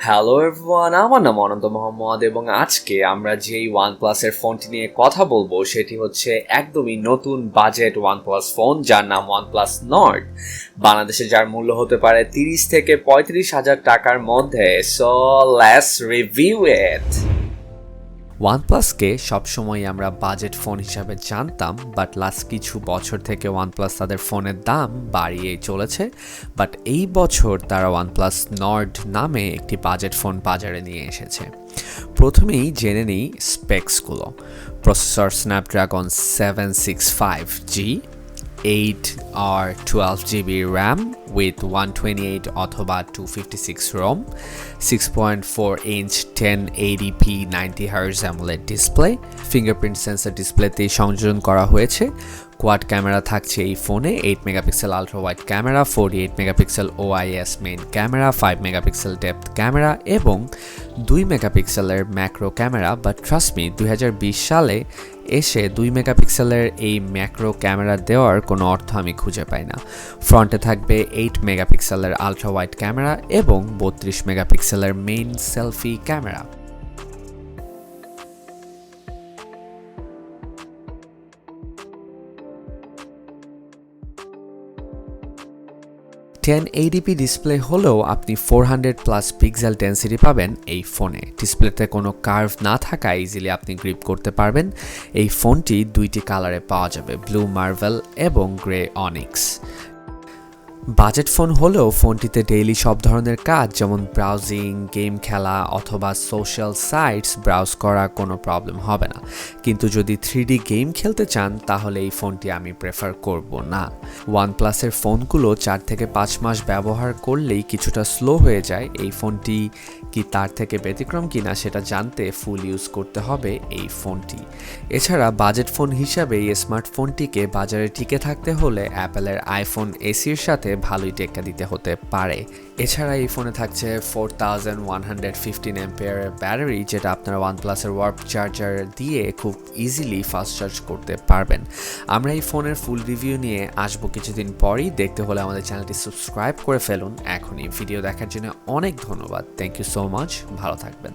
Hello everyone, আমার নাম অনন্ত মোহাম্মদ এবং আজকে আমরা যেই OnePlus এর ফোনটি নিয়ে কথা বলবো সেটি হচ্ছে একদমই নতুন বাজেট OnePlus ফোন যার নাম OnePlus Nord। বাংলাদেশে যার মূল্য হতে পারে 30 থেকে 35,000 টাকার মধ্যে। সো লেটস রিভিউ ইট। ওয়ানপ্লাসকে সবসময় আমরা বাজেট ফোন হিসাবে জানতাম, বাট লাস্ট কিছু বছর থেকে ওয়ানপ্লাস তাদের ফোনের দাম বাড়িয়েই চলেছে। বাট এই বছর তারা ওয়ানপ্লাস নর্ড নামে একটি বাজেট ফোন বাজারে নিয়ে এসেছে। প্রথমেই জেনে নিই স্পেক্সগুলো। Processor Snapdragon 765G, 8 or 12GB RAM with 128 অথবা 256 ROM, 6.4 inch 1080p 90Hz AMOLED display, fingerprint sensor ডিসপ্লেতেই সংযোজন করা হয়েছে। কোয়াড ক্যামেরা থাকছে এই ফোনে, 8 megapixel ultra wide camera, 48 megapixel OIS main camera, 5 megapixel depth camera এবং 2 মেগাপিক্সেলের macro camera. But trust me, 2020 সালে এসে 2 মেগাপিক্সেলের এই ম্যাক্রো ক্যামেরা দেওয়ার কোনো অর্থ আমি খুঁজে পাই না। ফ্রন্টে থাকবে 8 মেগাপিক্সেলের আলট্রা ওয়াইড ক্যামেরা এবং 32 মেগাপিক্সেলের main selfie camera. Ten HD display হলেও আপনি 400+ পিক্সেল ডেন্সিটি পাবেন এই ফোনে। ডিসপ্লেতে কোনো কার্ভ না থাকা ইজিলি আপনি গ্রিপ করতে পারবেন। এই ফোনটি দুইটি কালারে পাওয়া যাবে, ব্লু মার্ভেল এবং গ্রে অনিক্স। বাজেট ফোন হলেও ফোনটিতে ডেইলি সব ধরনের কাজ যেমন ব্রাউজিং, গেম খেলা অথবা সোশ্যাল সাইটস ব্রাউজ করা কোনো প্রবলেম হবে না। কিন্তু যদি 3D গেম খেলতে চান তাহলে এই ফোনটি আমি প্রেফার করব না। ওয়ানপ্লাসের ফোনগুলো 4 থেকে 5 মাস ব্যবহার করলেই কিছুটা স্লো হয়ে যায়। এই ফোনটি কি তার থেকে ব্যতিক্রম কিনা সেটা জানতে ফুল ইউজ করতে হবে এই ফোনটি। এছাড়া বাজেট ফোন হিসাবে এই স্মার্টফোনটিকে বাজারে টিকে থাকতে হলে অ্যাপেলের আইফোন এসির সাথে ভালোই টেক্কা দিতে হতে পারে। এছাড়া এই ফোনে থাকছে 4115 অ্যাম্পিয়ারের ব্যাটারি, যেটা আপনারা ওয়ানপ্লাসের ওয়ার্প চার্জার দিয়ে খুব ইজিলি ফাস্ট চার্জ করতে পারবেন। আমরা এই ফোনের ফুল রিভিউ নিয়ে আসবো কিছুদিন পরই। দেখতে হলে আমাদের চ্যানেলটি সাবস্ক্রাইব করে ফেলুন এখনই। ভিডিও দেখার জন্য অনেক ধন্যবাদ। থ্যাংক ইউ সো মাচ, ভালো থাকবেন।